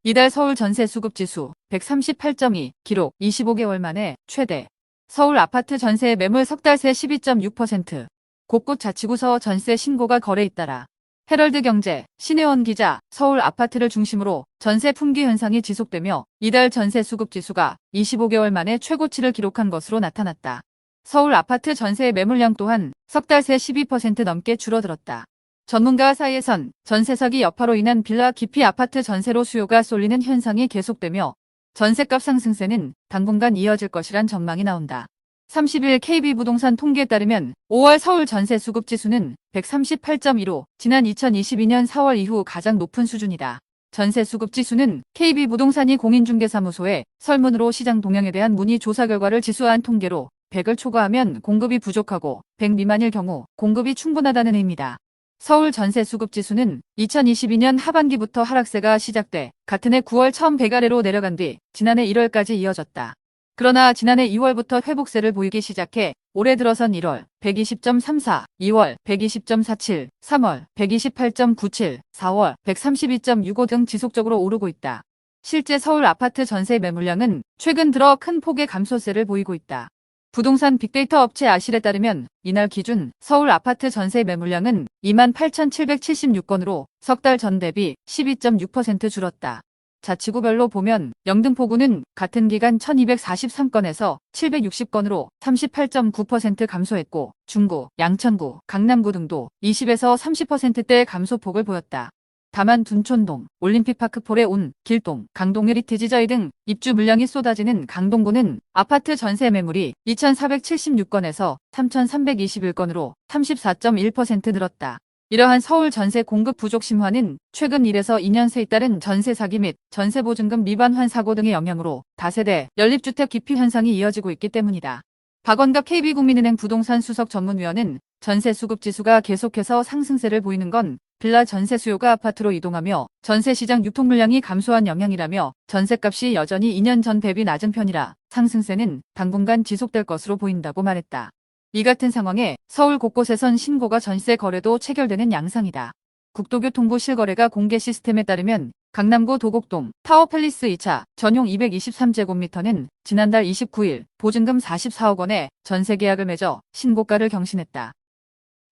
이달 서울 전세 수급 지수 138.2 기록 25개월 만에 최대. 서울 아파트 전세 매물 석 달 새 12.6%. 곳곳 자치구서 전세 신고가 거래 잇따라. 헤럴드 경제, 신혜원 기자, 서울 아파트를 중심으로 전세 품귀 현상이 지속되며 이달 전세 수급 지수가 25개월 만에 최고치를 기록한 것으로 나타났다. 서울 아파트 전세 매물량 또한 석 달 새 12% 넘게 줄어들었다. 전문가 사이에선 전세사기 여파로 인한 빌라 기피 아파트 전세로 수요가 쏠리는 현상이 계속되며 전세값 상승세는 당분간 이어질 것이란 전망이 나온다. 30일 KB부동산 통계에 따르면 5월 서울 전세 수급 지수는 138.2로 지난 2022년 4월 이후 가장 높은 수준이다. 전세 수급 지수는 KB부동산이 공인중개사무소에 설문으로 시장 동향에 대한 문의 조사 결과를 지수한 통계로 100을 초과하면 공급이 부족하고 100 미만일 경우 공급이 충분하다는 의미다. 서울 전세 수급 지수는 2022년 하반기부터 하락세가 시작돼 같은 해 9월 처음 100 아래로 내려간 뒤 지난해 1월까지 이어졌다. 그러나 지난해 2월부터 회복세를 보이기 시작해 올해 들어선 1월 120.34, 2월 120.47, 3월 128.97, 4월 132.65 등 지속적으로 오르고 있다. 실제 서울 아파트 전세 매물량은 최근 들어 큰 폭의 감소세를 보이고 있다. 부동산 빅데이터 업체 아실에 따르면 이날 기준 서울 아파트 전세 매물량은 28,776건으로 석 달 전 대비 12.6% 줄었다. 자치구별로 보면 영등포구는 같은 기간 1,243건에서 760건으로 38.9% 감소했고 중구, 양천구, 강남구 등도 20에서 30%대 감소폭을 보였다. 다만 둔촌동, 올림픽파크폴에 온 길동, 강동 헤리티지저이 등 입주 물량이 쏟아지는 강동구는 아파트 전세 매물이 2,476건에서 3,321건으로 34.1% 늘었다. 이러한 서울 전세 공급 부족 심화는 최근 1에서 2년 새에 따른 전세 사기 및 전세 보증금 미반환 사고 등의 영향으로 다세대 연립주택 기피 현상이 이어지고 있기 때문이다. 박원갑 KB국민은행 부동산 수석 전문위원은 전세 수급 지수가 계속해서 상승세를 보이는 건 빌라 전세 수요가 아파트로 이동하며 전세 시장 유통 물량이 감소한 영향이라며 전세값이 여전히 2년 전 대비 낮은 편이라 상승세는 당분간 지속될 것으로 보인다고 말했다. 이 같은 상황에 서울 곳곳에선 신고가 전세 거래도 체결되는 양상이다. 국토교통부 실거래가 공개 시스템에 따르면 강남구 도곡동 타워팰리스 2차 전용 223제곱미터는 지난달 29일 보증금 44억 원에 전세 계약을 맺어 신고가를 경신했다.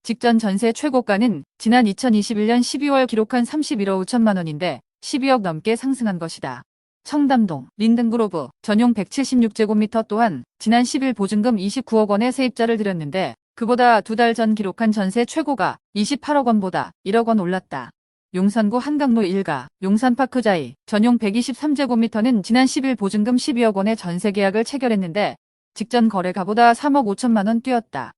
직전 전세 최고가는 지난 2021년 12월 기록한 31억 5천만 원인데 12억 넘게 상승한 것이다. 청담동 린든그로브 전용 176제곱미터 또한 지난 10일 보증금 29억 원의 세입자를 들였는데 그보다 두 달 전 기록한 전세 최고가 28억 원보다 1억 원 올랐다. 용산구 한강로 1가 용산파크자이 전용 123제곱미터는 지난 10일 보증금 12억 원의 전세 계약을 체결했는데 직전 거래가보다 3억 5천만 원 뛰었다.